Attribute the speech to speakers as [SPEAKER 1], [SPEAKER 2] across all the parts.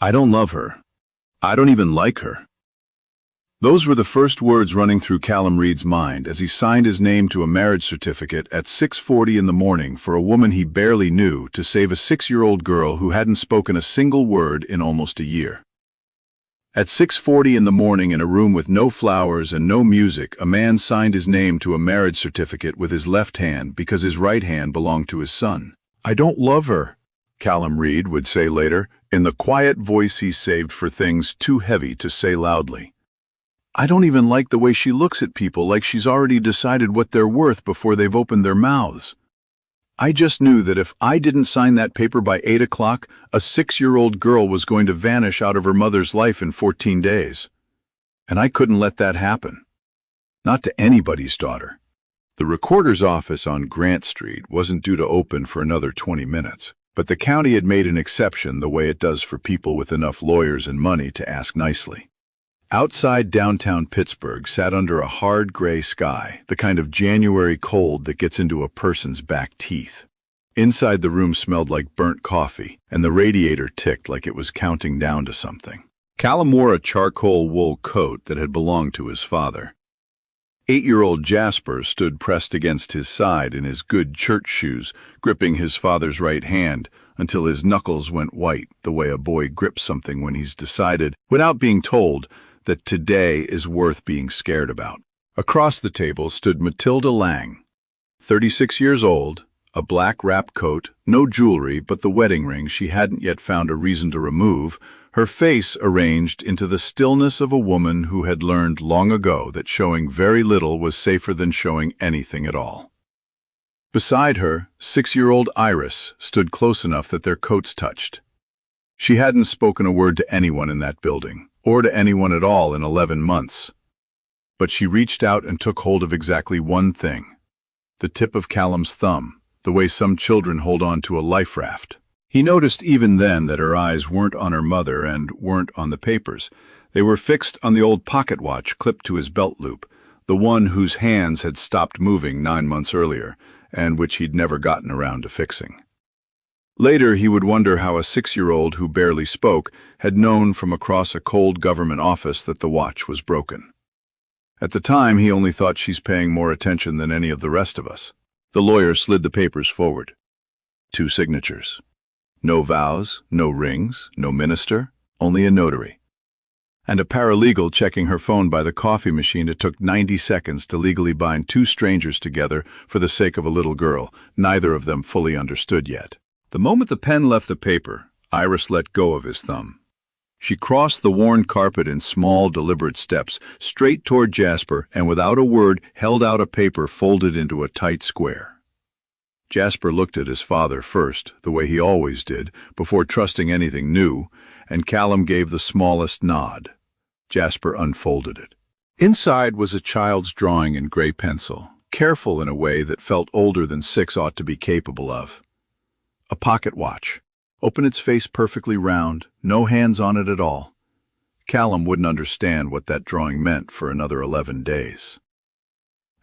[SPEAKER 1] I don't love her. I don't even like her. Those were the first words running through Callum Reed's mind as he signed his name to a marriage certificate at 6:40 in the morning for a woman he barely knew to save a 6-year-old girl who hadn't spoken a single word in almost a year. At 6:40 in the morning in a room with no flowers and no music, a man signed his name to a marriage certificate with his left hand because his right hand belonged to his son.
[SPEAKER 2] I don't love her, Callum Reed would say later, in the quiet voice he saved for things too heavy to say loudly. I don't even like the way she looks at people like she's already decided what they're worth before they've opened their mouths. I just knew that if I didn't sign that paper by 8 o'clock, a 6-year-old girl was going to vanish out of her mother's life in 14 days. And I couldn't let that happen. Not to anybody's daughter. The recorder's office on Grant Street wasn't due to open for another 20 minutes, but the county had made an exception the way it does for people with enough lawyers and money to ask nicely. Outside downtown Pittsburgh sat under a hard gray sky, the kind of January cold that gets into a person's back teeth. Inside the room smelled like burnt coffee, and the radiator ticked like it was counting down to something. Callum wore a charcoal wool coat that had belonged to his father. 8-year-old Jasper stood pressed against his side in his good church shoes, gripping his father's right hand until his knuckles went white, the way a boy grips something when he's decided, without being told, that today is worth being scared about. Across the table stood Matilda Lang, 36 years old, a black wrap coat, no jewelry but the wedding ring she hadn't yet found a reason to remove, her face arranged into the stillness of a woman who had learned long ago that showing very little was safer than showing anything at all. Beside her, 6-year-old Iris stood close enough that their coats touched. She hadn't spoken a word to anyone in that building, or to anyone at all in 11 months. But she reached out and took hold of exactly one thing, the tip of Callum's thumb, the way some children hold on to a life raft. He noticed even then that her eyes weren't on her mother and weren't on the papers. They were fixed on the old pocket watch clipped to his belt loop, the one whose hands had stopped moving 9 months earlier, and which he'd never gotten around to fixing. Later, he would wonder how a 6-year-old who barely spoke had known from across a cold government office that the watch was broken. At the time, he only thought she's paying more attention than any of the rest of us. The lawyer slid the papers forward. 2 signatures. No vows, no rings, no minister, only a notary. And a paralegal checking her phone by the coffee machine. It took 90 seconds to legally bind 2 strangers together for the sake of a little girl, neither of them fully understood yet. The moment the pen left the paper, Iris let go of his thumb. She crossed the worn carpet in small, deliberate steps, straight toward Jasper, and without a word held out a paper folded into a tight square. Jasper looked at his father first, the way he always did, before trusting anything new, and Callum gave the smallest nod. Jasper unfolded it. Inside was a child's drawing in gray pencil, careful in a way that felt older than 6 ought to be capable of. A pocket watch. Open its face perfectly round, no hands on it at all. Callum wouldn't understand what that drawing meant for another 11 days.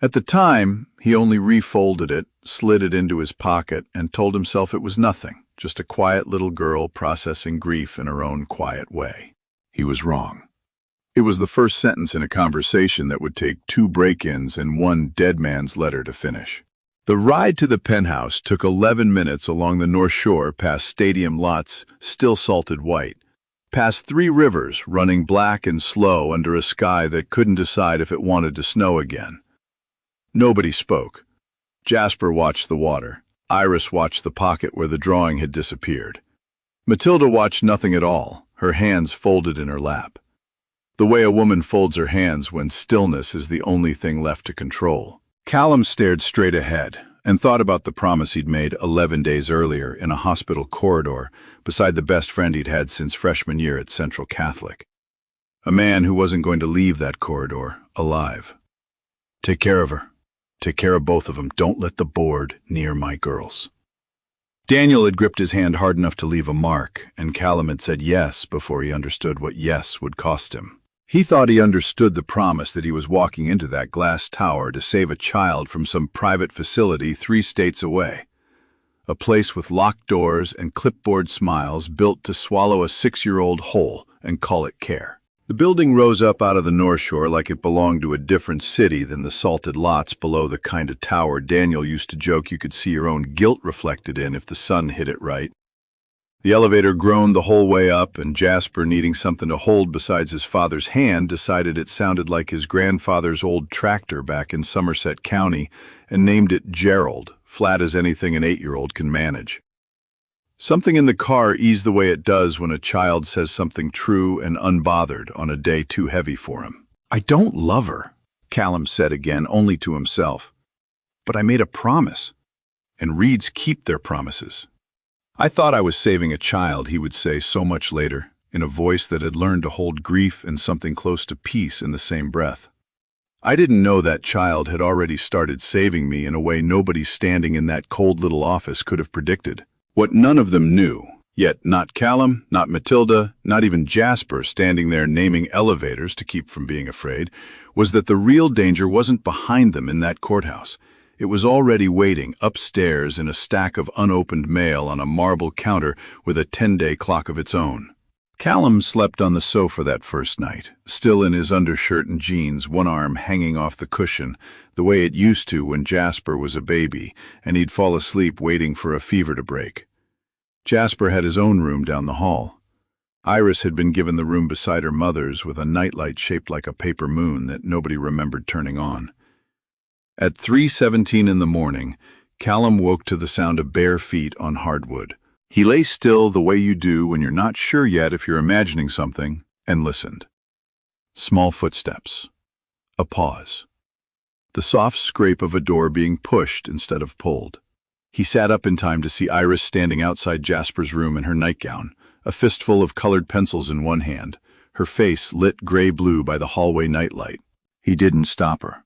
[SPEAKER 2] At the time, he only refolded it, slid it into his pocket, and told himself it was nothing, just a quiet little girl processing grief in her own quiet way. He was wrong. It was the first sentence in a conversation that would take 2 break-ins and 1 dead man's letter to finish. The ride to the penthouse took 11 minutes along the North Shore past stadium lots, still salted white, past 3 rivers running black and slow under a sky that couldn't decide if it wanted to snow again. Nobody spoke. Jasper watched the water. Iris watched the pocket where the drawing had disappeared. Matilda watched nothing at all, her hands folded in her lap. The way a woman folds her hands when stillness is the only thing left to control. Callum stared straight ahead and thought about the promise he'd made 11 days earlier in a hospital corridor beside the best friend he'd had since freshman year at Central Catholic. A man who wasn't going to leave that corridor alive. Take care of her. Take care of both of them. Don't let the board near my girls. Daniel had gripped his hand hard enough to leave a mark, and Callum had said yes before he understood what yes would cost him. He thought he understood the promise that he was walking into that glass tower to save a child from some private facility 3 states away.
[SPEAKER 1] a place with locked doors and clipboard smiles built to swallow a 6-year-old whole and call it care. The building rose up out of the North Shore like it belonged to a different city than the salted lots below the kind of tower Daniel used to joke you could see your own guilt reflected in if the sun hit it right. The elevator groaned the whole way up, and Jasper, needing something to hold besides his father's hand, decided it sounded like his grandfather's old tractor back in Somerset County and named it Gerald, flat as anything an 8-year-old can manage. Something in the car eased the way it does when a child says something true and unbothered on a day too heavy for him. "I don't love her," Callum said again, only to himself. "But I made a promise, and Reeds keep their promises." "I thought I was saving a child," he would say so much later, in a voice that had learned to hold grief and something close to peace in the same breath. "I didn't know that child had already started saving me in a way nobody standing in that cold little office could have predicted. What none of them knew, yet not Callum, not Matilda, not even Jasper standing there naming elevators to keep from being afraid, was that the real danger wasn't behind them in that courthouse. It was already waiting upstairs in a stack of unopened mail on a marble counter with a 10-day clock of its own. Callum slept on the sofa that first night, still in his undershirt and jeans, one arm hanging off the cushion, the way it used to when Jasper was a baby, and he'd fall asleep waiting for a fever to break. Jasper had his own room down the hall. Iris had been given the room beside her mother's with a nightlight shaped like a paper moon that nobody remembered turning on. At 3:17 in the morning, Callum woke to the sound of bare feet on hardwood. He lay still the way you do when you're not sure yet if you're imagining something, and listened. Small footsteps. A pause. The soft scrape of a door being pushed instead of pulled. He sat up in time to see Iris standing outside Jasper's room in her nightgown, a fistful of colored pencils in one hand, her face lit gray-blue by the hallway nightlight. He didn't stop her.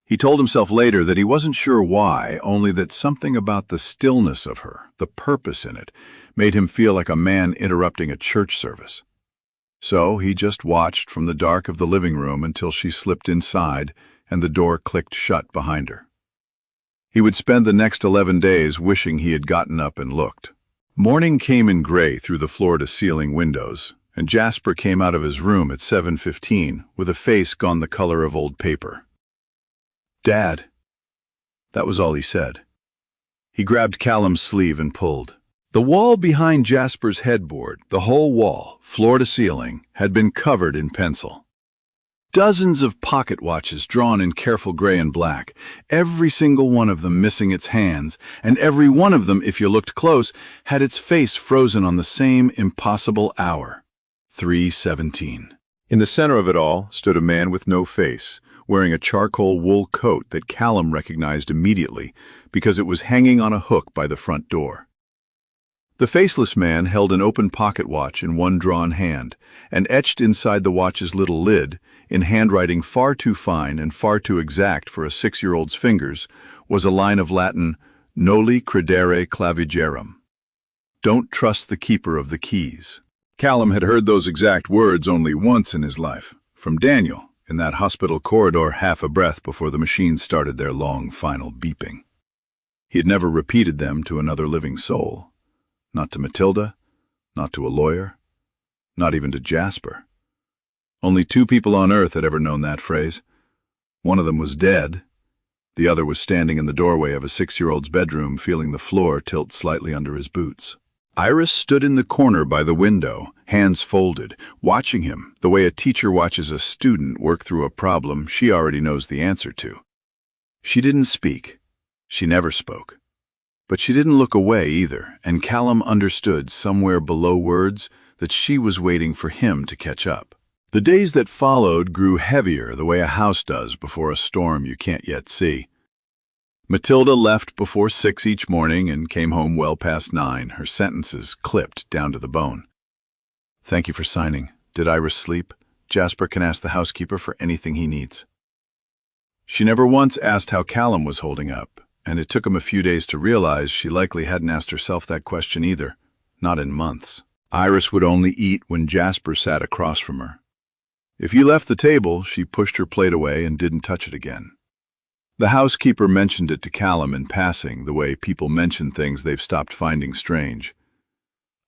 [SPEAKER 1] He told himself later that he wasn't sure why, only that something about the stillness of her, the purpose in it, made him feel like a man interrupting a church service. So he just watched from the dark of the living room until she slipped inside and the door clicked shut behind her. He would spend the next 11 days wishing he had gotten up and looked. Morning came in gray through the floor-to-ceiling windows, and Jasper came out of his room at 7:15 with a face gone the color of old paper. "Dad." That was all he said. He grabbed Callum's sleeve and pulled. The wall behind Jasper's headboard, the whole wall, floor to ceiling, had been covered in pencil. Dozens of pocket watches drawn in careful gray and black, every single one of them missing its hands, and every one of them, if you looked close, had its face frozen on the same impossible hour. 3:17. In the center of it all stood a man with no face, wearing a charcoal wool coat that Callum recognized immediately because it was hanging on a hook by the front door. The faceless man held an open pocket watch in one drawn hand, and etched inside the watch's little lid, in handwriting far too fine and far too exact for a 6-year-old's fingers, was a line of Latin, "Noli credere clavigerum." Don't trust the keeper of the keys. Callum had heard those exact words only once in his life, from Daniel, in that hospital corridor half a breath before the machines started their long final beeping. He had never repeated them to another living soul. Not to Matilda, not to a lawyer, not even to Jasper. Only 2 people on earth had ever known that phrase. One of them was dead. The other was standing in the doorway of a 6-year-old's bedroom, feeling the floor tilt slightly under his boots. Iris stood in the corner by the window, hands folded, watching him the way a teacher watches a student work through a problem she already knows the answer to. She didn't speak. She never spoke. But she didn't look away either, and Callum understood somewhere below words that she was waiting for him to catch up. The days that followed grew heavier the way a house does before a storm you can't yet see. Matilda left before 6 each morning and came home well past 9, her sentences clipped down to the bone. "Thank you for signing. Did Iris sleep? Jasper can ask the housekeeper for anything he needs." She never once asked how Callum was holding up, and it took him a few days to realize she likely hadn't asked herself that question either, not in months. Iris would only eat when Jasper sat across from her. If you left the table, she pushed her plate away and didn't touch it again.
[SPEAKER 2] The housekeeper mentioned it to Callum in passing, the way people mention things they've stopped finding strange.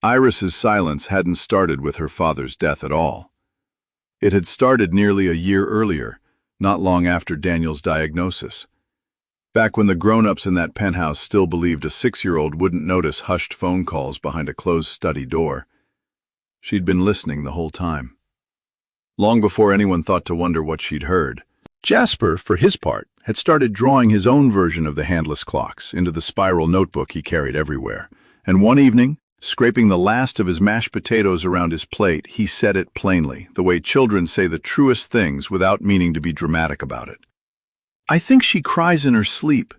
[SPEAKER 2] Iris's silence hadn't started with her father's death at all. It had started nearly a year earlier, not long after Daniel's diagnosis. Back when the grown-ups in that penthouse still believed a 6-year-old wouldn't notice hushed phone calls behind a closed study door. She'd been listening the whole time. Long before anyone thought to wonder what she'd heard, Jasper, for his part, had started drawing his own version of the handless clocks into the spiral notebook he carried everywhere. And one evening, scraping the last of his mashed potatoes around his plate, he said it plainly, the way children say the truest things without meaning to be dramatic about it. "I think she cries in her sleep,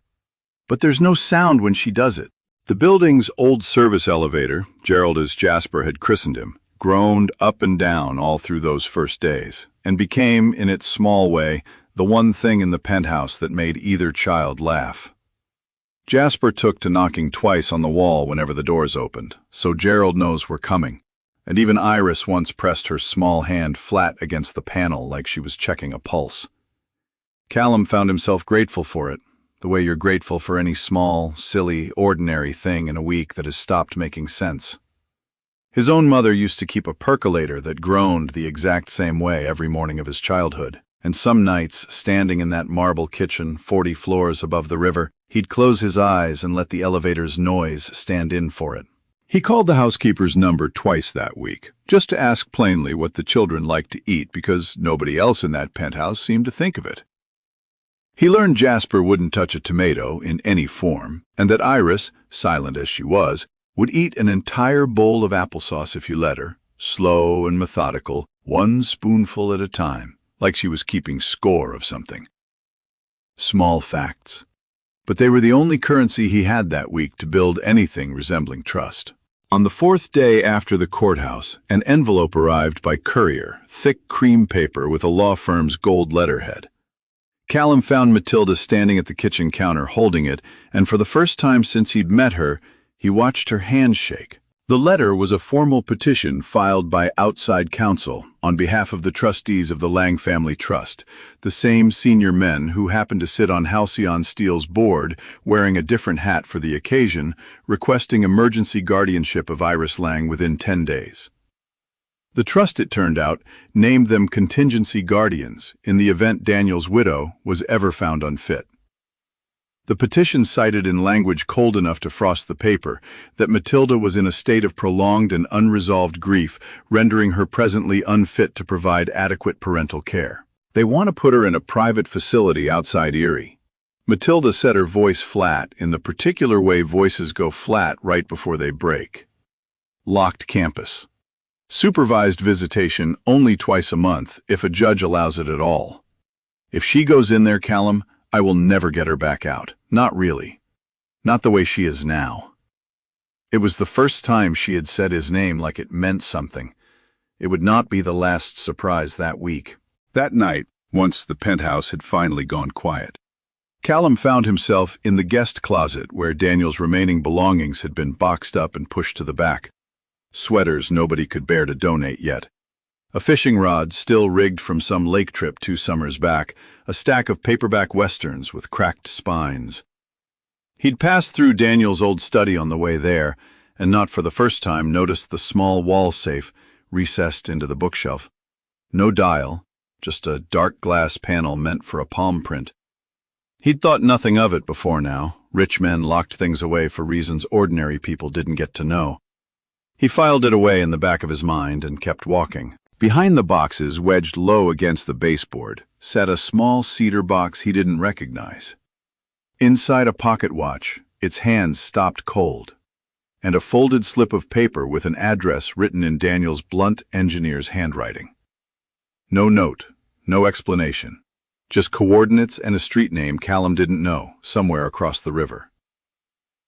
[SPEAKER 2] but there's no sound when she does it." The building's old service elevator, Gerald as Jasper had christened him, groaned up and down all through those first days, and became, in its small way, the one thing in the penthouse that made either child laugh. Jasper took to knocking twice on the wall whenever the doors opened, so Gerald knows we're coming, and even Iris once pressed her small hand flat against the panel like she was checking a pulse. Callum found himself grateful for it, the way you're grateful for any small, silly, ordinary thing in a week that has stopped making sense. His own mother used to keep a percolator that groaned the exact same way every morning of his childhood, and some nights, standing in that marble kitchen 40 floors above the river, he'd close his eyes and let the elevator's noise stand in for it. He called the housekeeper's number twice that week, just to ask plainly what the children liked to eat because nobody else in that penthouse seemed to think of it. He learned Jasper wouldn't touch a tomato in any form, and that Iris, silent as she was, would eat an entire bowl of applesauce if you let her, slow and methodical, one spoonful at a time, like she was keeping score of something. Small facts. But they were the only currency he had that week to build anything resembling trust. On the 4th day after the courthouse, an envelope arrived by courier, thick cream paper with a law firm's gold letterhead. Callum found Matilda standing at the kitchen counter holding it, and for the first time since he'd met her, he watched her hand shake. The letter was a formal petition filed by outside counsel on behalf of the trustees of the Lang family trust, the same senior men who happened to sit on Halcyon Steele's board wearing a different hat for the occasion, requesting emergency guardianship of Iris Lang within 10 days. The trust, it turned out, named them contingency guardians in the event Daniel's widow was ever found unfit. The petition cited in language cold enough to frost the paper that Matilda was in a state of prolonged and unresolved grief, rendering her presently unfit to provide adequate parental care. They want to put her in a private facility outside Erie. Matilda set her voice flat in the particular way voices go flat right before they break. Locked campus. Supervised visitation only twice a month, if a judge allows it at all. If she goes in there, Callum, I will never get her back out. Not really. Not the way she is now. It was the first time she had said his name like it meant something. It would not be the last surprise that week. That night, once the penthouse had finally gone quiet, Callum found himself in the guest closet where Daniel's remaining belongings had been boxed up and pushed to the back. Sweaters nobody could bear to donate yet. A fishing rod still rigged from some lake trip 2 summers back, a stack of paperback westerns with cracked spines. He'd passed through Daniel's old study on the way there, and not for the first time noticed the small wall safe recessed into the bookshelf. No dial, just a dark glass panel meant for a palm print. He'd thought nothing of it before now. Rich men locked things away for reasons ordinary people didn't get to know. He filed it away in the back of his mind and kept walking. Behind the boxes, wedged low against the baseboard, sat a small cedar box he didn't recognize. Inside a pocket watch, its hands stopped cold, and a folded slip of paper with an address written in Daniel's blunt engineer's handwriting. No note, no explanation, just coordinates and a street name Callum didn't know, somewhere across the river.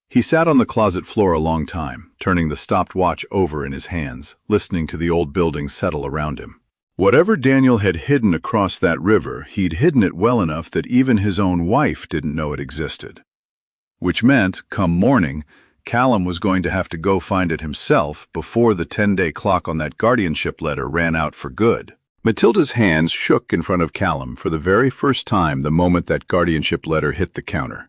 [SPEAKER 2] He sat on the closet floor a long time, turning the stopped watch over in his hands, listening to the old building settle around him. Whatever Daniel had hidden across that river, he'd hidden it well enough that even his own wife didn't know it existed. Which meant, come morning, Callum was going to have to go find it himself before the 10-day clock on that guardianship letter ran out for good. Matilda's hands shook in front of Callum for the very first time the moment that guardianship letter hit the counter.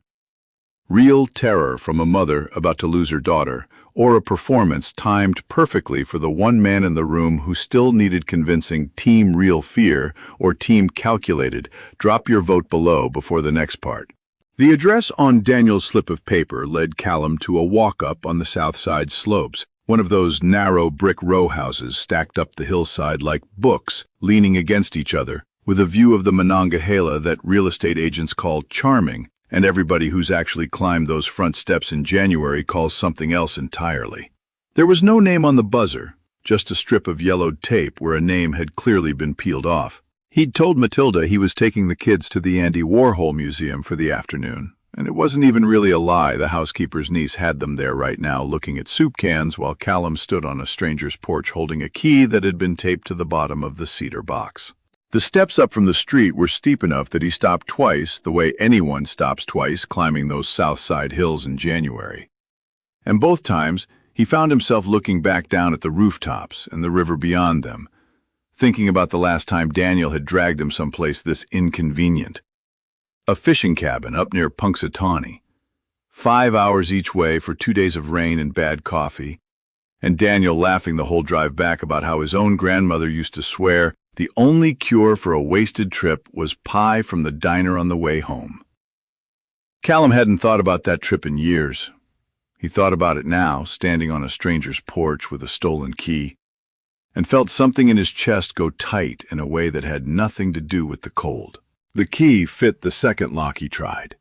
[SPEAKER 2] Real terror from a mother about to lose her daughter, or a performance timed perfectly for the one man in the room who still needed convincing Team Real Fear or Team Calculated. Drop your vote below before the next part.
[SPEAKER 1] The address on Daniel's slip of paper led Callum to a walk-up on the south side slopes, one of those narrow brick row houses stacked up the hillside like books, leaning against each other, with a view of the Monongahela that real estate agents call charming, and everybody who's actually climbed those front steps in January calls something else entirely. There was no name on the buzzer, just a strip of yellowed tape where a name had clearly been peeled off. He'd told Matilda he was taking the kids to the Andy Warhol Museum for the afternoon, and it wasn't even really a lie. The housekeeper's niece had them there right now looking at soup cans while Callum stood on a stranger's porch holding a key that had been taped to the bottom of the cedar box. The steps up from the street were steep enough that he stopped twice, the way anyone stops twice climbing those south side hills in January. And both times, he found himself looking back down at the rooftops and the river beyond them, thinking about the last time Daniel had dragged him someplace this inconvenient. A fishing cabin up near Punxsutawney. 5 hours each way for 2 days of rain and bad coffee, and Daniel laughing the whole drive back about how his own grandmother used to swear the only cure for a wasted trip was pie from the diner on the way home. Callum hadn't thought about that trip in years. He thought about it now, standing on a stranger's porch with a stolen key, and felt something in his chest go tight in a way that had nothing to do with the cold. The key fit the second lock he tried.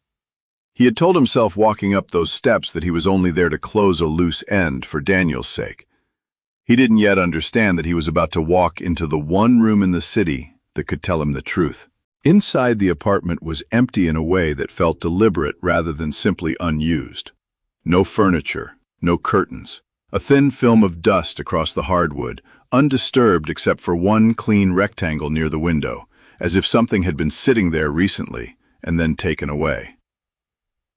[SPEAKER 1] He had told himself walking up those steps that he was only there to close a loose end for Daniel's sake. He didn't yet understand that he was about to walk into the one room in the city that could tell him the truth. Inside, the apartment was empty in a way that felt deliberate rather than simply unused. No furniture, no curtains, a thin film of dust across the hardwood, undisturbed except for one clean rectangle near the window, as if something had been sitting there recently and then taken away.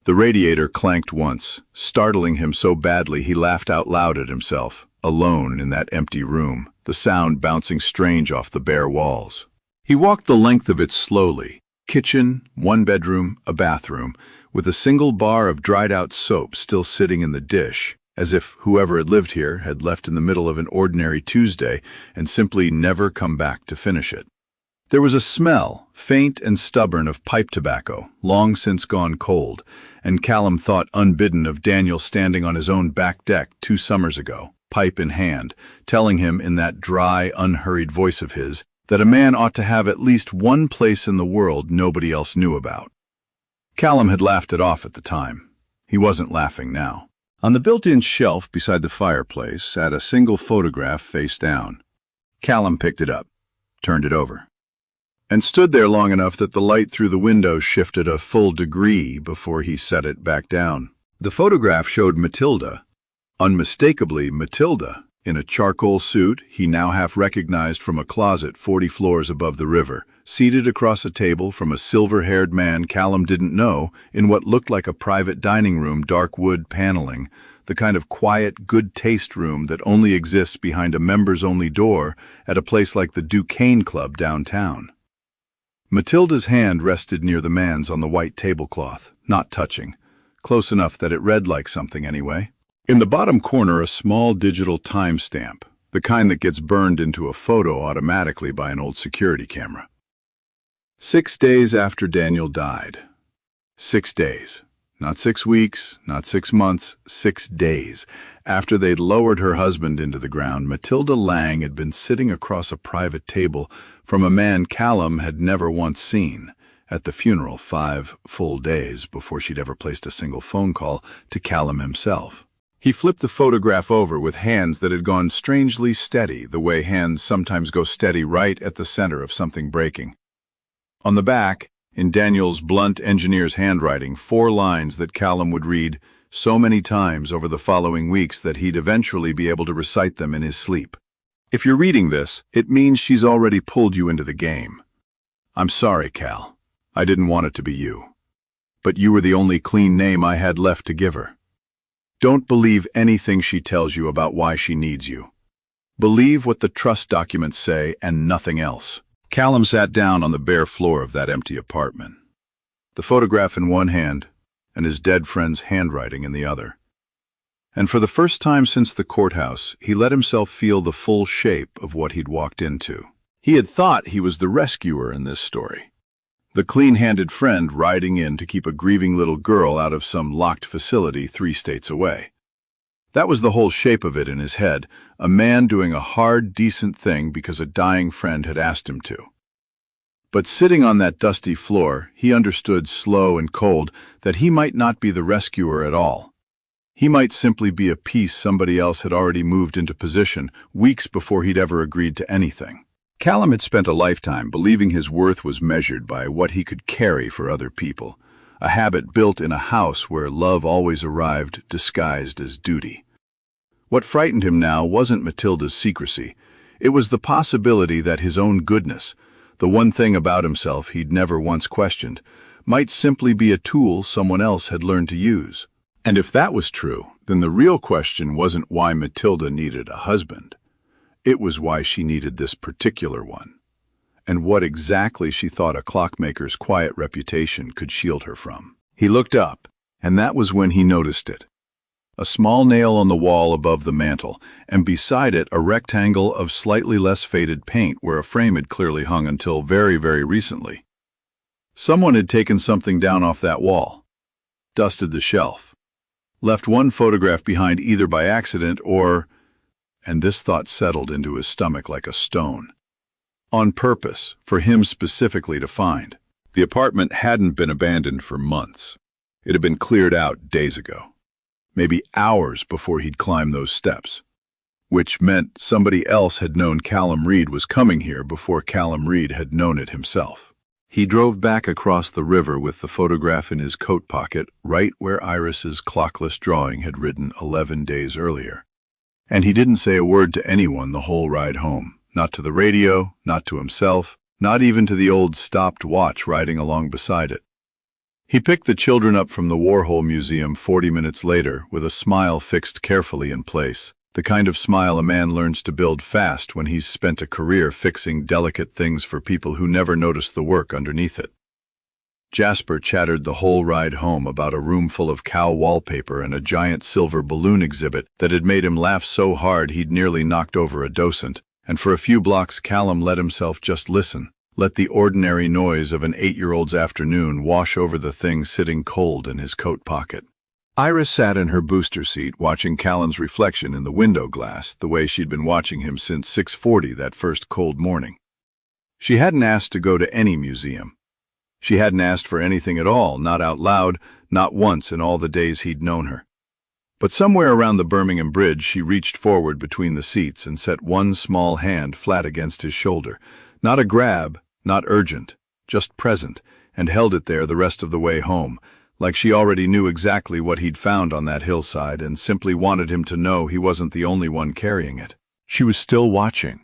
[SPEAKER 1] The radiator clanked once, startling him so badly he laughed out loud at himself, alone in that empty room, the sound bouncing strange off the bare walls. He walked the length of it slowly, kitchen, one bedroom, a bathroom, with a single bar of dried-out soap still sitting in the dish, as if whoever had lived here had left in the middle of an ordinary Tuesday and simply never come back to finish it. There was a smell, faint and stubborn, of pipe tobacco, long since gone cold, and Callum thought unbidden of Daniel standing on his own back deck 2 summers ago, pipe in hand, telling him in that dry, unhurried voice of his that a man ought to have at least one place in the world nobody else knew about. Callum had laughed it off at the time. He wasn't laughing now. On the built-in shelf beside the fireplace sat a single photograph face down. Callum picked it up, turned it over, and stood there long enough that the light through the window shifted a full degree before he set it back down. The photograph showed Matilda, unmistakably Matilda, in a charcoal suit he now half recognized from a closet 40 floors above the river, seated across a table from a silver-haired man Callum didn't know in what looked like a private dining room, dark wood paneling, the kind of quiet, good-taste room that only exists behind a members-only door at a place like the Duquesne Club downtown. Matilda's hand rested near the man's on the white tablecloth, not touching, close enough that it read like something anyway. In the bottom corner, a small digital timestamp, the kind that gets burned into a photo automatically by an old security camera. 6 days after Daniel died. 6 days. Not 6 weeks, not 6 months, 6 days. After they'd lowered her husband into the ground, Matilda Lang had been sitting across a private table from a man Callum had never once seen, at the funeral 5 full days before she'd ever placed a single phone call to Callum himself. He flipped the photograph over with hands that had gone strangely steady, the way hands sometimes go steady right at the center of something breaking. On the back, in Daniel's blunt engineer's handwriting, 4 lines that Callum would read so many times over the following weeks that he'd eventually be able to recite them in his sleep. If you're reading this, it means she's already pulled you into the game. I'm sorry, Cal. I didn't want it to be you. But you were the only clean name I had left to give her. Don't believe anything she tells you about why she needs you. Believe what the trust documents say and nothing else. Callum sat down on the bare floor of that empty apartment, the photograph in one hand and his dead friend's handwriting in the other. And for the first time since the courthouse, he let himself feel the full shape of what he'd walked into. He had thought he was the rescuer in this story, the clean-handed friend riding in to keep a grieving little girl out of some locked facility 3 states away. That was the whole shape of it in his head, a man doing a hard, decent thing because a dying friend had asked him to. But sitting on that dusty floor, he understood slow and cold that he might not be the rescuer at all. He might simply be a piece somebody else had already moved into position weeks before he'd ever agreed to anything. Callum had spent a lifetime believing his worth was measured by what he could carry for other people, a habit built in a house where love always arrived disguised as duty. What frightened him now wasn't Matilda's secrecy. It was the possibility that his own goodness, the one thing about himself he'd never once questioned, might simply be a tool someone else had learned to use. And if that was true, then the real question wasn't why Matilda needed a husband. It was why she needed this particular one, and what exactly she thought a clockmaker's quiet reputation could shield her from. He looked up, and that was when he noticed it. A small nail on the wall above the mantel, and beside it a rectangle of slightly less faded paint where a frame had clearly hung until very, very recently. Someone had taken something down off that wall, dusted the shelf, left one photograph behind either by accident or, and this thought settled into his stomach like a stone, on purpose, for him specifically to find. The apartment hadn't been abandoned for months. It had been cleared out days ago. Maybe hours before he'd climbed those steps, which meant somebody else had known Callum Reed was coming here before Callum Reed had known it himself. He drove back across the river with the photograph in his coat pocket, right where Iris's clockless drawing had ridden 11 days earlier. And he didn't say a word to anyone the whole ride home, not to the radio, not to himself, not even to the old stopped watch riding along beside it. He picked the children up from the Warhol Museum 40 minutes later with a smile fixed carefully in place, the kind of smile a man learns to build fast when he's spent a career fixing delicate things for people who never notice the work underneath it. Jasper chattered the whole ride home about a room full of cow wallpaper and a giant silver balloon exhibit that had made him laugh so hard he'd nearly knocked over a docent, and for a few blocks Callum let himself just listen. Let the ordinary noise of an 8-year-old's afternoon wash over the thing sitting cold in his coat pocket. Iris sat in her booster seat watching Callum's reflection in the window glass the way she'd been watching him since 6:40 that first cold morning. She hadn't asked to go to any museum. She hadn't asked for anything at all, not out loud, not once in all the days he'd known her. But somewhere around the Birmingham Bridge she reached forward between the seats and set one small hand flat against his shoulder. Not a grab, not urgent, just present, and held it there the rest of the way home, like she already knew exactly what he'd found on that hillside and simply wanted him to know he wasn't the only one carrying it. She was still watching.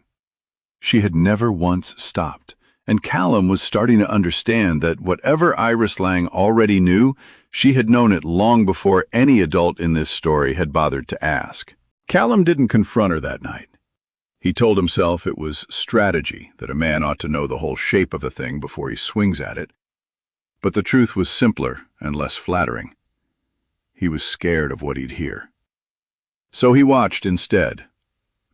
[SPEAKER 1] She had never once stopped, and Callum was starting to understand that whatever Iris Lang already knew, she had known it long before any adult in this story had bothered to ask. Callum didn't confront her that night. He told himself it was strategy, that a man ought to know the whole shape of a thing before he swings at it. But the truth was simpler and less flattering. He was scared of what he'd hear. So he watched instead,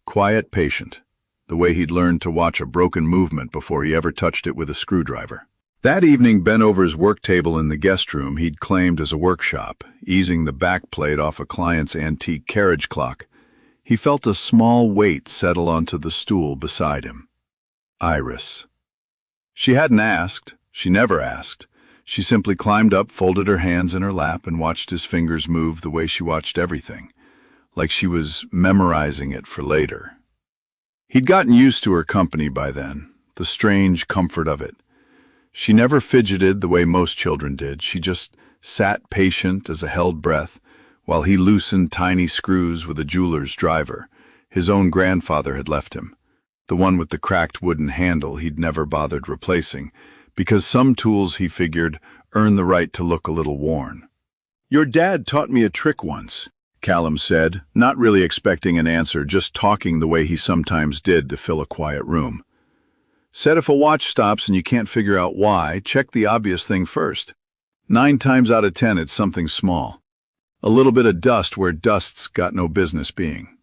[SPEAKER 1] quiet, patient, the way he'd learned to watch a broken movement before he ever touched it with a screwdriver. That evening, bent over his work table in the guest room he'd claimed as a workshop, easing the back plate off a client's antique carriage clock, he felt a small weight settle onto the stool beside him. Iris. She hadn't asked. She never asked. She simply climbed up, folded her hands in her lap, and watched his fingers move the way she watched everything, like she was memorizing it for later. He'd gotten used to her company by then, the strange comfort of it. She never fidgeted the way most children did. She just sat patient as a held breath, while he loosened tiny screws with a jeweler's driver. His own grandfather had left him, the one with the cracked wooden handle he'd never bothered replacing, because some tools, he figured, earned the right to look a little worn. "Your dad taught me a trick once," Callum said, not really expecting an answer, just talking the way he sometimes did to fill a quiet room. Said if a watch stops and you can't figure out why, check the obvious thing first. 9 times out of 10, it's something small. A little bit of dust where dust's got no business being.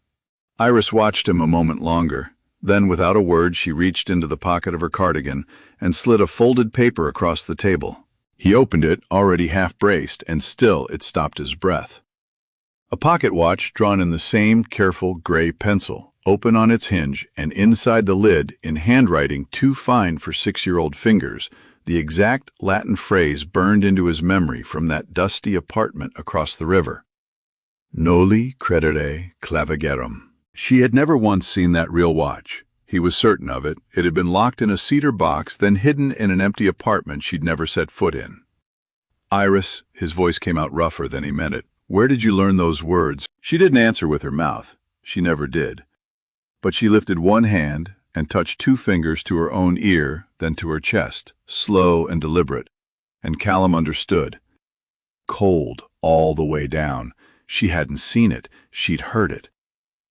[SPEAKER 1] Iris watched him a moment longer. Then, without a word, she reached into the pocket of her cardigan and slid a folded paper across the table. He opened it, already half-braced, and still it stopped his breath. A pocket watch drawn in the same careful gray pencil, open on its hinge, and inside the lid, in handwriting too fine for 6-year-old fingers, the exact Latin phrase burned into his memory from that dusty apartment across the river. Noli credere clavigerum. She had never once seen that real watch. He was certain of it. It had been locked in a cedar box, then hidden in an empty apartment she'd never set foot in. Iris, his voice came out rougher than he meant it. Where did you learn those words? She didn't answer with her mouth. She never did. But she lifted one hand and touched 2 fingers to her own ear, then to her chest, slow and deliberate. And Callum understood. Cold all the way down. She hadn't seen it. She'd heard it.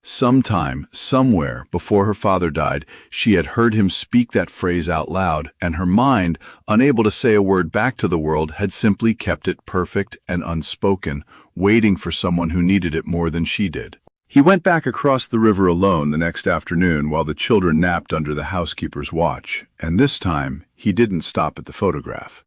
[SPEAKER 1] Sometime, somewhere, before her father died, she had heard him speak that phrase out loud, and her mind, unable to say a word back to the world, had simply kept it perfect and unspoken, waiting for someone who needed it more than she did. He went back across the river alone the next afternoon while the children napped under the housekeeper's watch, and this time he didn't stop at the photograph.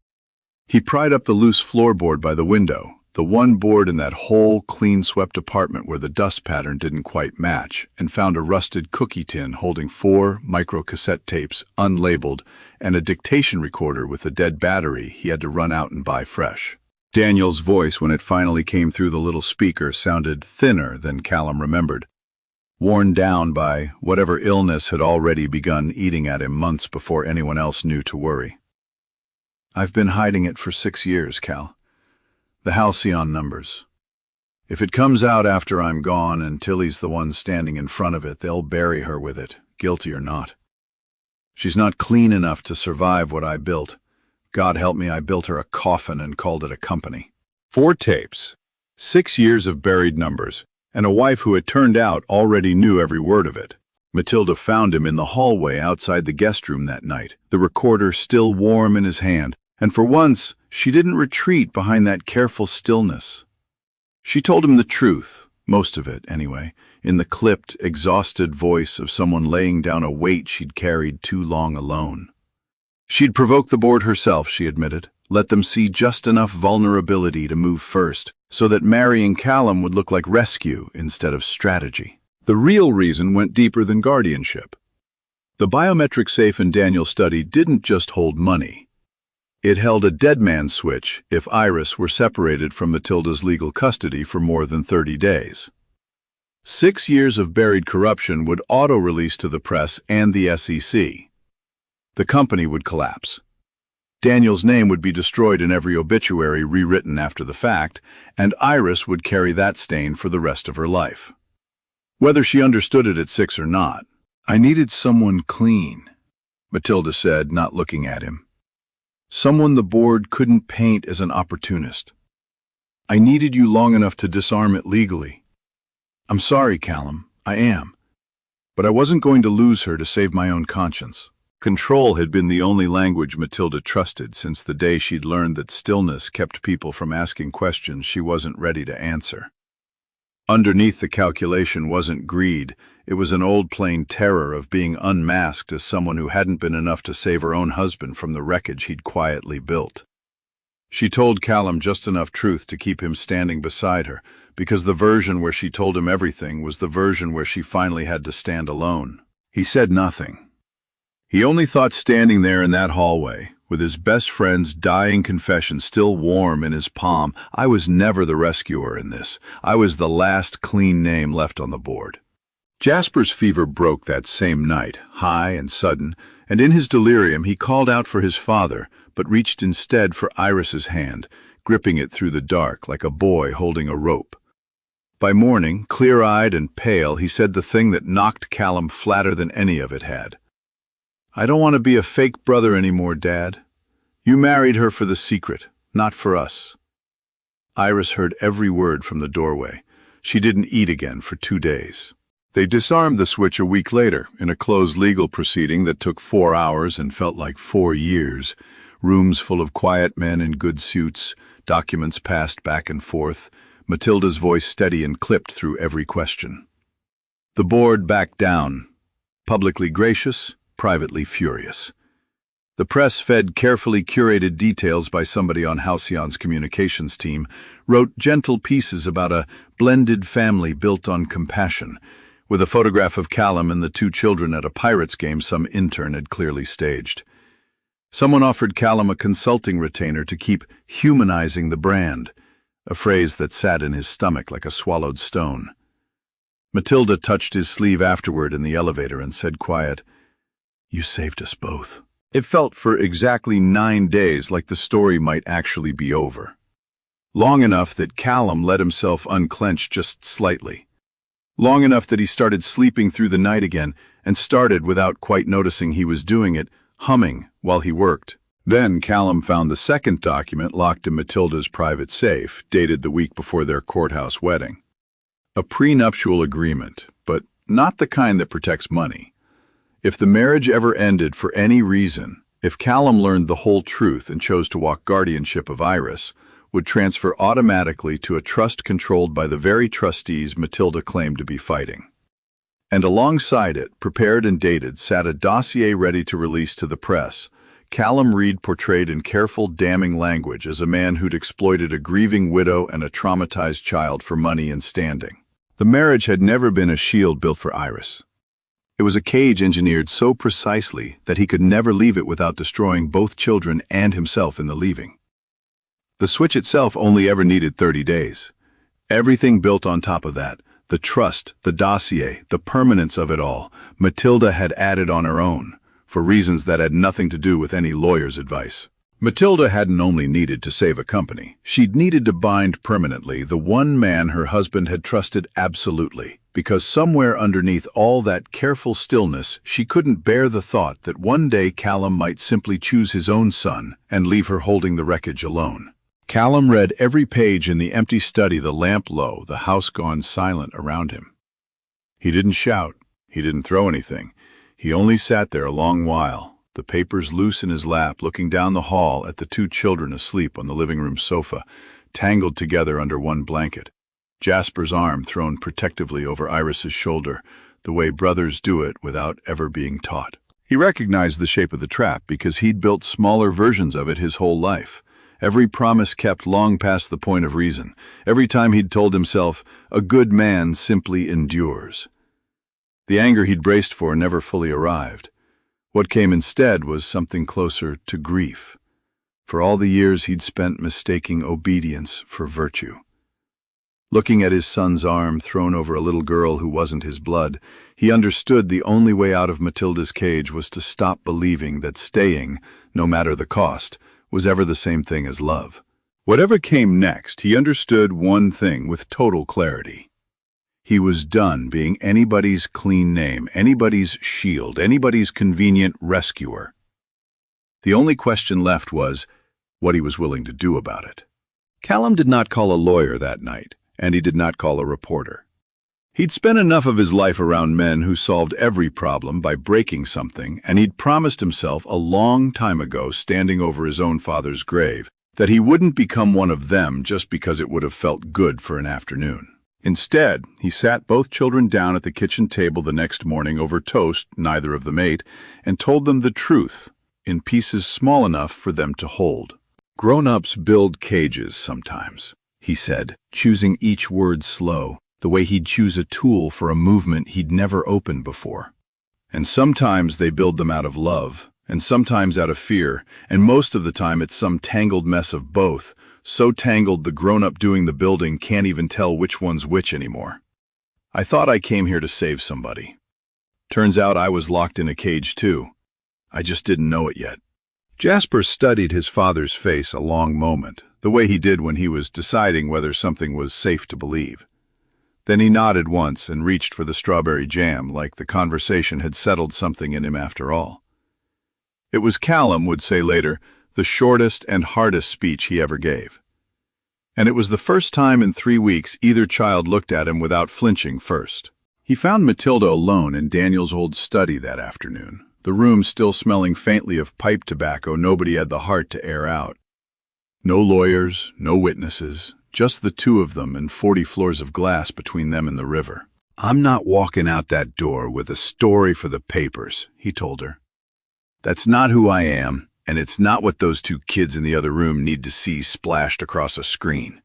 [SPEAKER 1] He pried up the loose floorboard by the window, the one board in that whole clean-swept apartment where the dust pattern didn't quite match, and found a rusted cookie tin holding 4 micro-cassette tapes, unlabeled, and a dictation recorder with a dead battery he had to run out and buy fresh. Daniel's voice, when it finally came through the little speaker, sounded thinner than Callum remembered, worn down by whatever illness had already begun eating at him months before anyone else knew to worry. I've been hiding it for 6 years, Cal. The halcyon numbers. If it comes out after I'm gone and Tilly's the one standing in front of it, they'll bury her with it, guilty or not. She's not clean enough to survive what I built. God help me, I built her a coffin and called it a company. 4 tapes, 6 years of buried numbers, and a wife who it turned out already knew every word of it. Matilda found him in the hallway outside the guest room that night, the recorder still warm in his hand, and for once, she didn't retreat behind that careful stillness. She told him the truth, most of it anyway, in the clipped, exhausted voice of someone laying down a weight she'd carried too long alone. She'd provoked the board herself, she admitted, let them see just enough vulnerability to move first, so that marrying Callum would look like rescue instead of strategy. The real reason went deeper than guardianship. The biometric safe in Daniel's study didn't just hold money. It held a dead man's switch if Iris were separated from Matilda's legal custody for more than 30 days. 6 years of buried corruption would auto-release to the press and the SEC. The company would collapse. Daniel's name would be destroyed in every obituary rewritten after the fact, and Iris would carry that stain for the rest of her life. Whether she understood it at 6 or not. I needed someone clean, Matilda said, not looking at him. Someone the board couldn't paint as an opportunist. I needed you long enough to disarm it legally. I'm sorry, Callum, I am. But I wasn't going to lose her to save my own conscience. Control had been the only language Matilda trusted since the day she'd learned that stillness kept people from asking questions she wasn't ready to answer. Underneath the calculation wasn't greed, it was an old plain terror of being unmasked as someone who hadn't been enough to save her own husband from the wreckage he'd quietly built. She told Callum just enough truth to keep him standing beside her, because the version where she told him everything was the version where she finally had to stand alone. He said nothing. He only thought standing there in that hallway, with his best friend's dying confession still warm in his palm, I was never the rescuer in this. I was the last clean name left on the board. Jasper's fever broke that same night, high and sudden, and in his delirium he called out for his father, but reached instead for Iris's hand, gripping it through the dark like a boy holding a rope. By morning, clear-eyed and pale, he said the thing that knocked Callum flatter than any of it had. I don't want to be a fake brother anymore, Dad. You married her for the secret, not for us. Iris heard every word from the doorway.
[SPEAKER 2] She didn't eat again for 2 days. They disarmed the switch a week later in a closed legal proceeding that took 4 hours and felt like 4 years. Rooms full of quiet men in good suits, documents passed back and forth, Matilda's voice steady and clipped through every question. The board backed down, publicly gracious, privately furious. The press, fed carefully curated details by somebody on Halcyon's communications team, wrote gentle pieces about a blended family built on compassion, with a photograph of Callum and the 2 children at a Pirates game some intern had clearly staged. Someone offered Callum a consulting retainer to keep humanizing the brand, a phrase that sat in his stomach like a swallowed stone. Matilda touched his sleeve afterward in the elevator and said quiet, "You saved us both." It felt for exactly 9 days like the story might actually be over. Long enough that Callum let himself unclench just slightly. Long enough that he started sleeping through the night again and started, without quite noticing he was doing it, humming while he worked. Then Callum found the second document locked in Matilda's private safe, dated the week before their courthouse wedding. A prenuptial agreement, but not the kind that protects money. If the marriage ever ended for any reason, if Callum learned the whole truth and chose to walk guardianship of Iris, would transfer automatically to a trust controlled by the very trustees Matilda claimed to be fighting. And alongside it, prepared and dated, sat a dossier ready to release to the press. Callum Reed portrayed in careful, damning language as a man who'd exploited a grieving widow and a traumatized child for money and standing. The marriage had never been a shield built for Iris. It was a cage engineered so precisely that he could never leave it without destroying both children and himself in the leaving. The switch itself only ever needed 30 days. Everything built on top of that, the trust, the dossier, the permanence of it all, Matilda had added on her own, for reasons that had nothing to do with any lawyer's advice. Matilda hadn't only needed to save a company, she'd needed to bind permanently the one man her husband had trusted absolutely, because somewhere underneath all that careful stillness she couldn't bear the thought that one day Callum might simply choose his own son and leave her holding the wreckage alone. Callum read every page in the empty study, the lamp low, the house gone silent around him. He didn't shout, he didn't throw anything, he only sat there a long while, the papers loose in his lap, looking down the hall at the 2 children asleep on the living room sofa, tangled together under one blanket. Jasper's arm thrown protectively over Iris's shoulder, the way brothers do it without ever being taught. He recognized the shape of the trap because he'd built smaller versions of it his whole life. Every promise kept long past the point of reason. Every time he'd told himself, a good man simply endures. The anger he'd braced for never fully arrived. What came instead was something closer to grief, for all the years he'd spent mistaking obedience for virtue. Looking at his son's arm thrown over a little girl who wasn't his blood, he understood the only way out of Matilda's cage was to stop believing that staying, no matter the cost, was ever the same thing as love. Whatever came next, he understood one thing with total clarity. He was done being anybody's clean name, anybody's shield, anybody's convenient rescuer. The only question left was what he was willing to do about it. Callum did not call a lawyer that night, and he did not call a reporter. He'd spent enough of his life around men who solved every problem by breaking something, and he'd promised himself a long time ago, standing over his own father's grave, that he wouldn't become one of them just because it would have felt good for an afternoon. Instead, he sat both children down at the kitchen table the next morning over toast, neither of them ate, and told them the truth, in pieces small enough for them to hold. "Grown-ups build cages sometimes," he said, choosing each word slow, the way he'd choose a tool for a movement he'd never opened before. "And sometimes they build them out of love, and sometimes out of fear, and most of the time it's some tangled mess of both, so tangled the grown-up doing the building can't even tell which one's which anymore. I thought I came here to save somebody. Turns out I was locked in a cage too. I just didn't know it yet." Jasper studied his father's face a long moment, the way he did when he was deciding whether something was safe to believe. Then he nodded once and reached for the strawberry jam, like the conversation had settled something in him after all. It was, Callum would say later, the shortest and hardest speech he ever gave. And it was the first time in 3 weeks either child looked at him without flinching first. He found Matilda alone in Daniel's old study that afternoon, the room still smelling faintly of pipe tobacco nobody had the heart to air out. No lawyers, no witnesses, just the two of them and 40 floors of glass between them and the river.
[SPEAKER 1] "I'm not walking out that door with a story for the papers," he told her. "That's not who I am, and it's not what those two kids in the other room need to see splashed across a screen.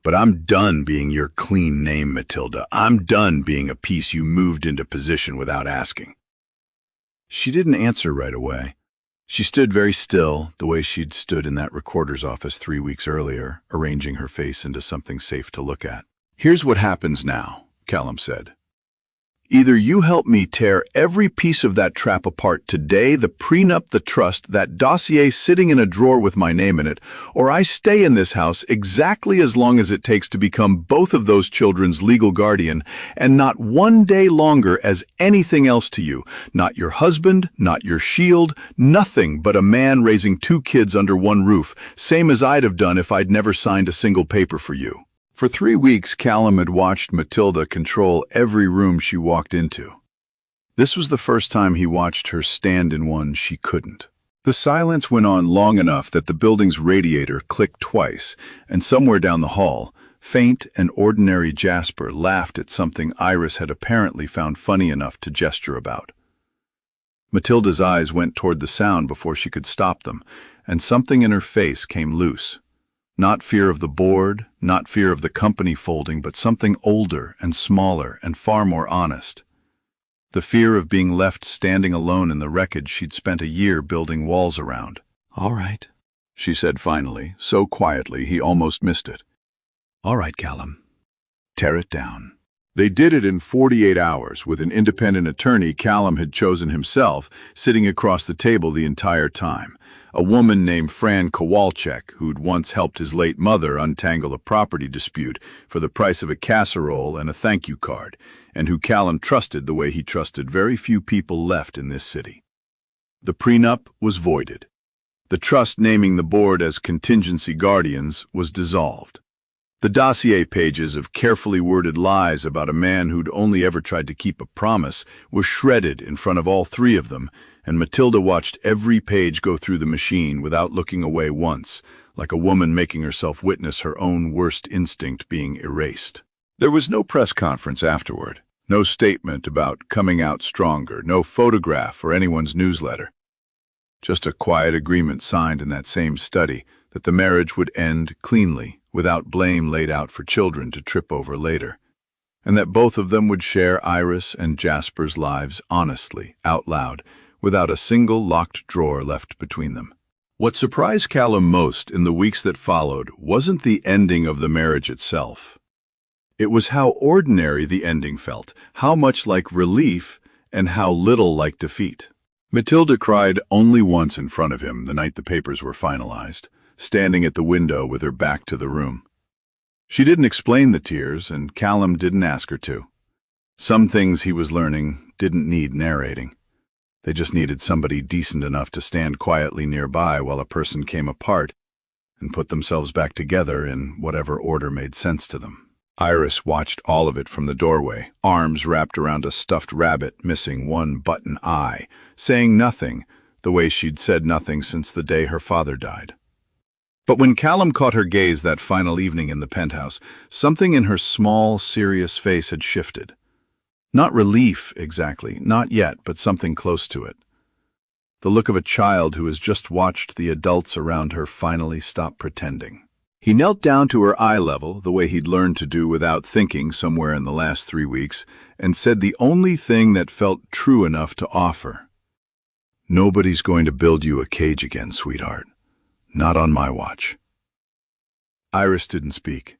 [SPEAKER 1] But I'm done being your clean name, Matilda. I'm done being a piece you moved into position without asking." She didn't answer right away. She stood very still, the way she'd stood in that recorder's office 3 weeks earlier, arranging her face into something safe to look at. "Here's what happens now," Callum said. "Either you help me tear every piece of that trap apart today, the prenup, the trust, that dossier sitting in a drawer with my name in it, or I stay in this house exactly as long as it takes to become both of those children's legal guardian, and not one day longer as anything else to you. Not your husband, not your shield, nothing but a man raising 2 kids under one roof, same as I'd have done if I'd never signed a single paper for you." For 3 weeks, Callum had watched Matilda control every room she walked into. This was the first time he watched her stand in one she couldn't. The silence went on long enough that the building's radiator clicked twice, and somewhere down the hall, faint and ordinary Jasper laughed at something Iris had apparently found funny enough to gesture about. Matilda's eyes went toward the sound before she could stop them, and something in her face came loose. Not fear of the board, not fear of the company folding, but something older and smaller and far more honest. The fear of being left standing alone in the wreckage she'd spent a year building walls around. "All right," she said finally, so quietly he almost missed it. "All right, Callum. Tear it down." They did it in 48 hours, with an independent attorney Callum had chosen himself sitting across the table the entire time. A woman named Fran Kowalczyk, who'd once helped his late mother untangle a property dispute for the price of a casserole and a thank you card, and who Callum trusted the way he trusted very few people left in this city. The prenup was voided. The trust naming the board as contingency guardians was dissolved. The dossier pages of carefully worded lies about a man who'd only ever tried to keep a promise were shredded in front of all 3 of them, and Matilda watched every page go through the machine without looking away once, like a woman making herself witness her own worst instinct being erased. There was no press conference afterward, no statement about coming out stronger, no photograph or anyone's newsletter. Just a quiet agreement signed in that same study that the marriage would end cleanly, without blame laid out for children to trip over later, and that both of them would share Iris and Jasper's lives honestly, out loud, without a single locked drawer left between them. What surprised Callum most in the weeks that followed wasn't the ending of the marriage itself. It was how ordinary the ending felt, how much like relief and how little like defeat. Matilda cried only once in front of him the night the papers were finalized, standing at the window with her back to the room. She didn't explain the tears, and Callum didn't ask her to. Some things he was learning didn't need narrating. They just needed somebody decent enough to stand quietly nearby while a person came apart and put themselves back together in whatever order made sense to them. Iris watched all of it from the doorway, arms wrapped around a stuffed rabbit missing one button eye, saying nothing, the way she'd said nothing since the day her father died. But when Callum caught her gaze that final evening in the penthouse, something in her small, serious face had shifted. Not relief, exactly, not yet, but something close to it. The look of a child who has just watched the adults around her finally stop pretending. He knelt down to her eye level, the way he'd learned to do without thinking somewhere in the last 3 weeks, and said the only thing that felt true enough to offer. "Nobody's going to build you a cage again, sweetheart. Not on my watch." Iris didn't speak.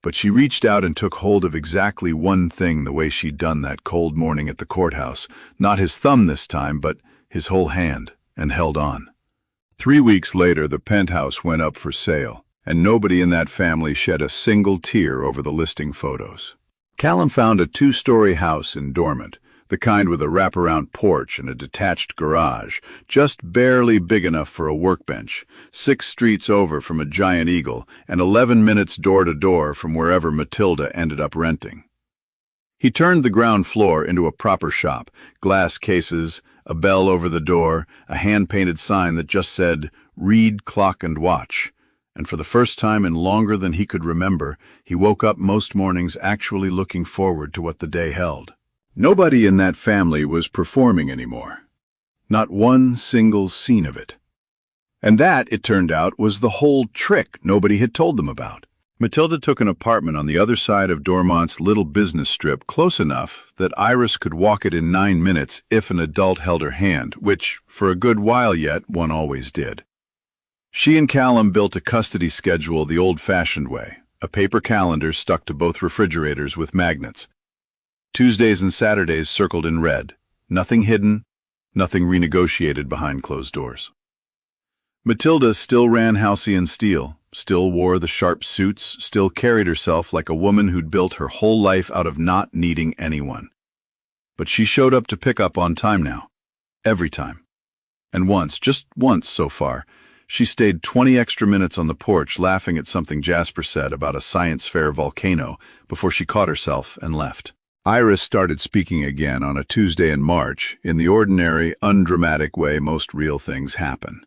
[SPEAKER 1] But she reached out and took hold of exactly one thing the way she'd done that cold morning at the courthouse, not his thumb this time, but his whole hand, and held on. 3 weeks later, the penthouse went up for sale, and nobody in that family shed a single tear over the listing photos. Callum found a 2-story house in Dormant, the kind with a wraparound porch and a detached garage, just barely big enough for a workbench, 6 streets over from a giant eagle, and 11 minutes door-to-door from wherever Matilda ended up renting. He turned the ground floor into a proper shop, glass cases, a bell over the door, a hand-painted sign that just said, "Read, Clock and Watch." And for the first time in longer than he could remember, he woke up most mornings actually looking forward to what the day held. Nobody in that family was performing anymore. Not one single scene of it. And that, it turned out, was the whole trick nobody had told them about. Matilda took an apartment on the other side of Dormont's little business strip, close enough that Iris could walk it in 9 minutes if an adult held her hand, which, for a good while yet, one always did. She and Callum built a custody schedule the old-fashioned way, a paper calendar stuck to both refrigerators with magnets. Tuesdays and Saturdays circled in red, nothing hidden, nothing renegotiated behind closed doors. Matilda still ran Halcyon Steel, still wore the sharp suits, still carried herself like a woman who'd built her whole life out of not needing anyone. But she showed up to pick up on time now, every time. And once, just once so far, she stayed 20 extra minutes on the porch laughing at something Jasper said about a science fair volcano before she caught herself and left. Iris started speaking again on a Tuesday in March, in the ordinary, undramatic way most real things happen.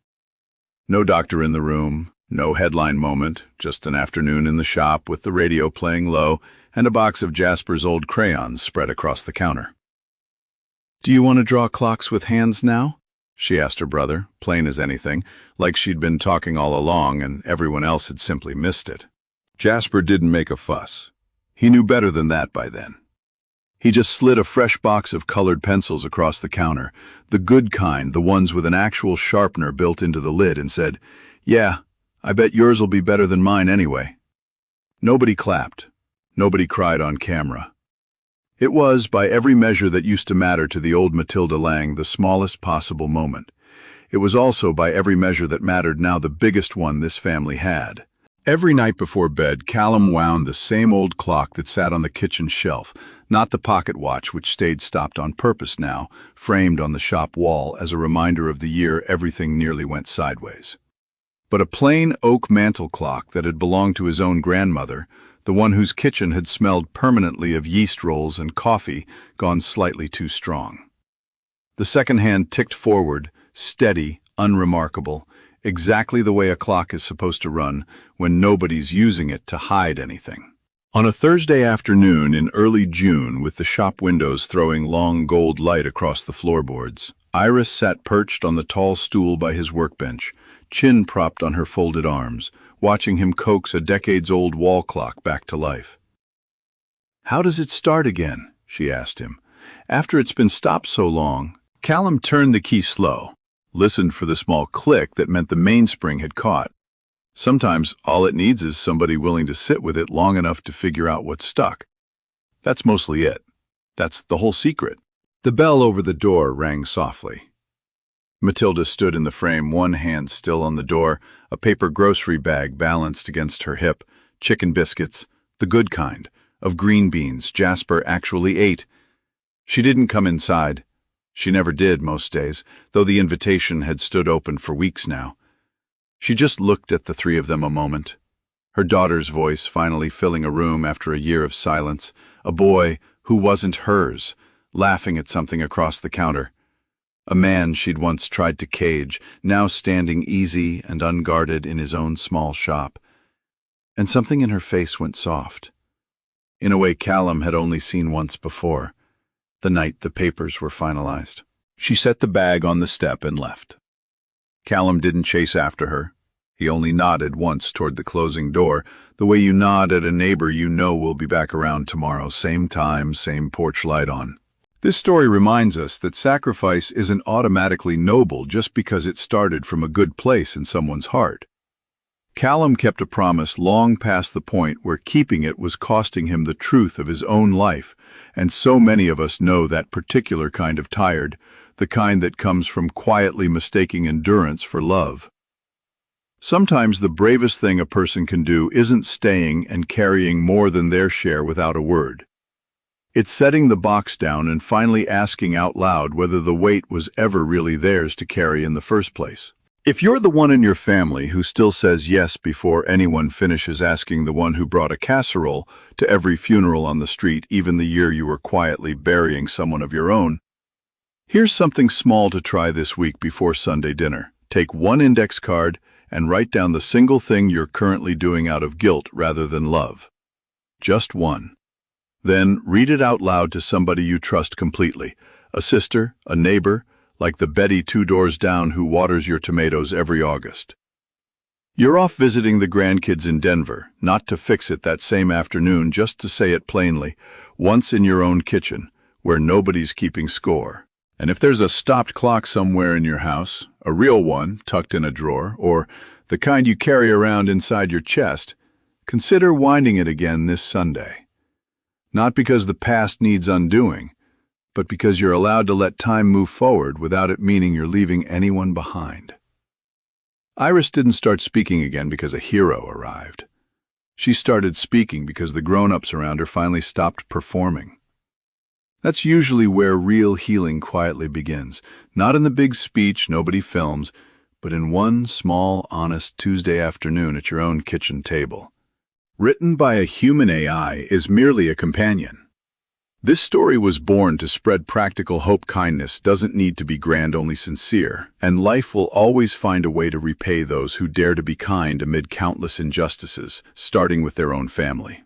[SPEAKER 1] No doctor in the room, no headline moment, just an afternoon in the shop with the radio playing low and a box of Jasper's old crayons spread across the counter. "Do you want to draw clocks with hands now?" she asked her brother, plain as anything, like she'd been talking all along and everyone else had simply missed it. Jasper didn't make a fuss. He knew better than that by then. He just slid a fresh box of colored pencils across the counter, the good kind, the ones with an actual sharpener built into the lid, and said, "Yeah, I bet yours will be better than mine anyway." Nobody clapped. Nobody cried on camera. It was, by every measure that used to matter to the old Matilda Lang, the smallest possible moment. It was also, by every measure that mattered now, the biggest one this family had. Every night before bed, Callum wound the same old clock that sat on the kitchen shelf, not the pocket watch which stayed stopped on purpose now, framed on the shop wall as a reminder of the year everything nearly went sideways. But a plain oak mantel clock that had belonged to his own grandmother, the one whose kitchen had smelled permanently of yeast rolls and coffee gone slightly too strong. The second hand ticked forward, steady, unremarkable, exactly the way a clock is supposed to run when nobody's using it to hide anything. On a Thursday afternoon in early June, with the shop windows throwing long gold light across the floorboards, Iris sat perched on the tall stool by his workbench, chin propped on her folded arms, watching him coax a decades-old wall clock back to life. "How does it start again?" she asked him. "After it's been stopped so long." Callum turned the key slow, listened for the small click that meant the mainspring had caught. Sometimes all it needs is somebody willing to sit with it long enough to figure out what's stuck. That's mostly it. That's the whole secret. The bell over the door rang softly. Matilda stood in the frame, one hand still on the door, a paper grocery bag balanced against her hip, chicken biscuits, the good kind, of green beans Jasper actually ate. She didn't come inside. She never did most days, though the invitation had stood open for weeks now. She just looked at the three of them a moment, her daughter's voice finally filling a room after a year of silence, a boy who wasn't hers, laughing at something across the counter. A man she'd once tried to cage, now standing easy and unguarded in his own small shop. And something in her face went soft, in a way Callum had only seen once before, the night the papers were finalized. She set the bag on the step and left. Callum didn't chase after her. He only nodded once toward the closing door, the way you nod at a neighbor you know will be back around tomorrow, same time, same porch light on. This story reminds us that sacrifice isn't automatically noble just because it started from a good place in someone's heart. Callum kept a promise long past the point where keeping it was costing him the truth of his own life, and so many of us know that particular kind of tired, the kind that comes from quietly mistaking endurance for love. Sometimes the bravest thing a person can do isn't staying and carrying more than their share without a word.
[SPEAKER 2] It's setting the box down and finally asking out loud whether the weight was ever really theirs to carry in the first place. If you're the one in your family who still says yes before anyone finishes asking the one who brought a casserole to every funeral on the street, even the year you were quietly burying someone of your own, here's something small to try this week before Sunday dinner. Take one index card and write down the single thing you're currently doing out of guilt rather than love. Just one. Then read it out loud to somebody you trust completely, a sister, a neighbor, like the Betty 2 doors down who waters your tomatoes every August. You're off visiting the grandkids in Denver, not to fix it that same afternoon, just to say it plainly, once in your own kitchen, where nobody's keeping score.
[SPEAKER 1] And if there's a stopped clock somewhere in your house, a real one tucked in a drawer, or the kind you carry around inside your chest, consider winding it again this Sunday. Not because the past needs undoing, but because you're allowed to let time move forward without it meaning you're leaving anyone behind. Iris didn't start speaking again because a hero arrived. She started speaking because the grown-ups around her finally stopped performing. That's usually where real healing quietly begins, not in the big speech nobody films, but in one small, honest Tuesday afternoon at your own kitchen table. Written by a human AI is merely a companion. This story was born to spread practical hope. Kindness doesn't need to be grand, only sincere, and life will always find a way to repay those who dare to be kind amid countless injustices, starting with their own family.